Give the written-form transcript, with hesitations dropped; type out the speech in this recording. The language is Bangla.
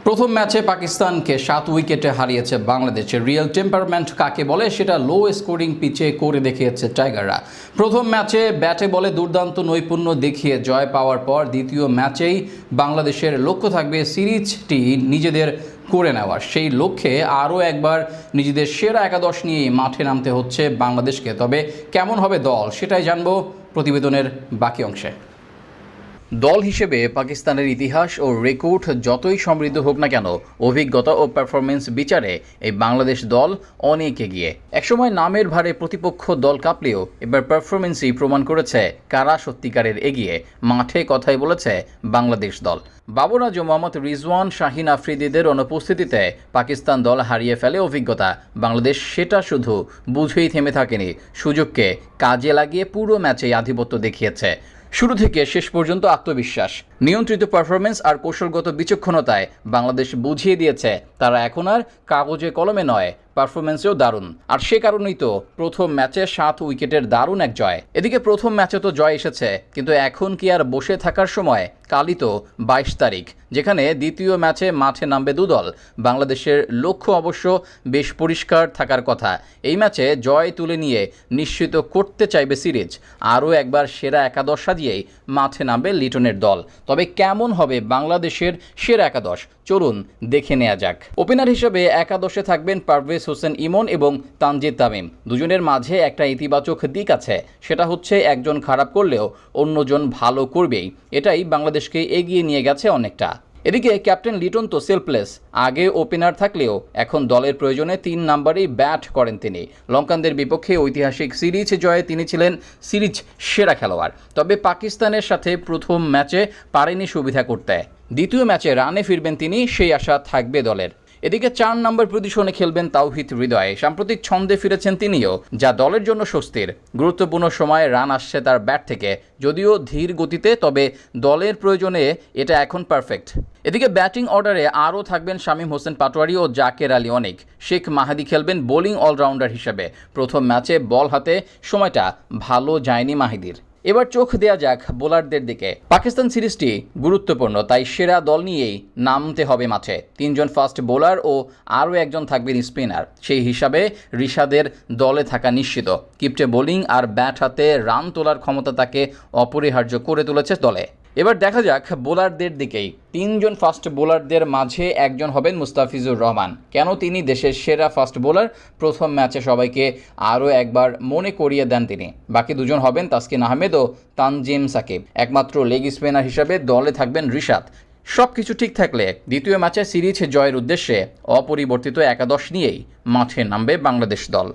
প্রথম ম্যাচে পাকিস্তানকে 7 উইকেটে হারিয়েছে বাংলাদেশের রিয়েল টেম্পারমেন্ট কাকে বলে সেটা লো স্কোরিং পিচে করে দেখিয়েছে টাইগাররা। প্রথম ম্যাচে ব্যাটে বলে দুর্দান্ত নৈপুণ্য দেখিয়ে জয় পাওয়ার পর দ্বিতীয় ম্যাচেই বাংলাদেশের লক্ষ্য থাকবে সিরিজটি নিজেদের করে নেওয়ার। সেই লক্ষ্যে আরও একবার নিজেদের সেরা একাদশ নিয়ে মাঠে নামতে হচ্ছে বাংলাদেশকে। তবে কেমন হবে দল সেটাই জানবো প্রতিবেদনের বাকি অংশে। দল হিসেবে পাকিস্তানের ইতিহাস ও রেকর্ড যতই সমৃদ্ধ হোক না কেন, অভিজ্ঞতা ও পারফরমেন্স বিচারে এই বাংলাদেশ দল অনেক এগিয়ে। একসময় নামের ভারে প্রতিপক্ষ দল কাঁপলেও এবার পারফরমেন্সই প্রমাণ করেছে কারা সত্যিকারের এগিয়ে। মাঠে কথাই বলেছে বাংলাদেশ দল। বাবর আজম, মোহাম্মদ রিজওয়ান, শাহিন আফ্রিদিদের অনুপস্থিতিতে পাকিস্তান দল হারিয়ে ফেলে অভিজ্ঞতা। বাংলাদেশ সেটা শুধু বুঝেই থেমে থাকেনি, সুযোগকে কাজে লাগিয়ে পুরো ম্যাচেই আধিপত্য দেখিয়েছে। শুরু থেকে শেষ পর্যন্ত আত্মবিশ্বাস, নিয়ন্ত্রিত পারফরমেন্স আর কৌশলগত বিচক্ষণতায় বাংলাদেশ বুঝিয়ে দিয়েছে তারা এখন আর কাগজে কলমে নয়, পারফরমেন্সেও দারুণ। আর সে কারণেই তো প্রথম ম্যাচে 7 উইকেটের দারুণ এক জয়। এদিকে প্রথম ম্যাচে তো জয় এসেছে, কিন্তু এখন কি আর বসে থাকার সময়? কালই তো 22 তারিখ, যেখানে দ্বিতীয় ম্যাচে মাঠে নামবে দুদল। বাংলাদেশের লক্ষ্য অবশ্য বেশ পরিষ্কার থাকার কথা, এই ম্যাচে জয় তুলে নিয়ে নিশ্চিত করতে চাইবে সিরিজ। আরও একবার সেরা একাদশ সাজিয়েই মাঠে নামবে লিটনের দল। তবে কেমন হবে বাংলাদেশের সেরা একাদশ, চলুন দেখে নেওয়া যাক। ওপেনার হিসেবে একাদশে থাকবেন পারভেজ হোসেন ইমন এবং তানজিদ তামিম। দুজনের মাঝে একটা ইতিবাচক দিক আছে, সেটা হচ্ছে একজন খারাপ করলেও অন্যজন ভালো করবেই। এটাই বাংলাদেশকে এগিয়ে নিয়ে গেছে অনেকটা। এদিকে ক্যাপ্টেন লিটন তো সেলফলেস, আগে ওপেনার থাকলেও এখন দলের প্রয়োজনে 3 নম্বরেই ব্যাট করেন তিনি। লঙ্কানদের বিপক্ষে ঐতিহাসিক সিরিজ জয়ে তিনি ছিলেন সিরিজ সেরা খেলোয়াড়। তবে পাকিস্তানের সাথে প্রথম ম্যাচে পারেনি সুবিধা করতে, দ্বিতীয় ম্যাচে রানে ফিরবেন তিনি, সেই আশা থাকবে দলের। এদিকে 4 নম্বর পজিশনে খেলবেন তাওহিদ হৃদয়। সাম্প্রতিক ছন্দে ফিরেছেন তিনিও, যা দলের জন্য স্বস্তির। গুরুত্বপূর্ণ সময়ে রান আসছে তার ব্যাট থেকে, যদিও ধীর গতিতে, তবে দলের প্রয়োজনে এটা এখন পারফেক্ট। এদিকে ব্যাটিং অর্ডারে আরও থাকবেন শামীম হোসেন পাটোয়ারি ও জাকের আলী অনেক। শেখ মাহাদি খেলবেন বোলিং অলরাউন্ডার হিসেবে। প্রথম ম্যাচে বল হাতে সময়টা ভালো যায়নি মাহিদির। এবার চোখ দেয়া যাক বোলারদের দিকে। পাকিস্তান সিরিজটি গুরুত্বপূর্ণ, তাই সেরা দল নিয়েই নামতে হবে মাঠে। 3 জন ফাস্ট বোলার ও আরও একজন থাকবেন স্পিনার। সেই হিসাবে রিশাদের দলে থাকা নিশ্চিত। কিপ্টে বোলিং আর ব্যাট হাতে রান তোলার ক্ষমতা তাকে অপরিহার্য করে তুলেছে দলে। এবার দেখা যাক বোলারদের দিকেই। 3 জন ফাস্ট বোলারদের মাঝে একজন হবেন মুস্তাফিজুর রহমান। কেন তিনি দেশের সেরা ফাস্ট বোলার? প্রথম ম্যাচে সবাইকে আরও একবার মনে করিয়ে দেন তিনি। বাকি 2 জন হবেন তাসকিন আহমেদ ও তানজিম সাকিব। একমাত্র লেগ স্পিনার হিসাবে দলে থাকবেন রিশাদ। সব কিছু ঠিক থাকলে দ্বিতীয় ম্যাচে সিরিজ জয়ের উদ্দেশ্যে অপরিবর্তিত একাদশ নিয়েই মাঠে নামবে বাংলাদেশ দল।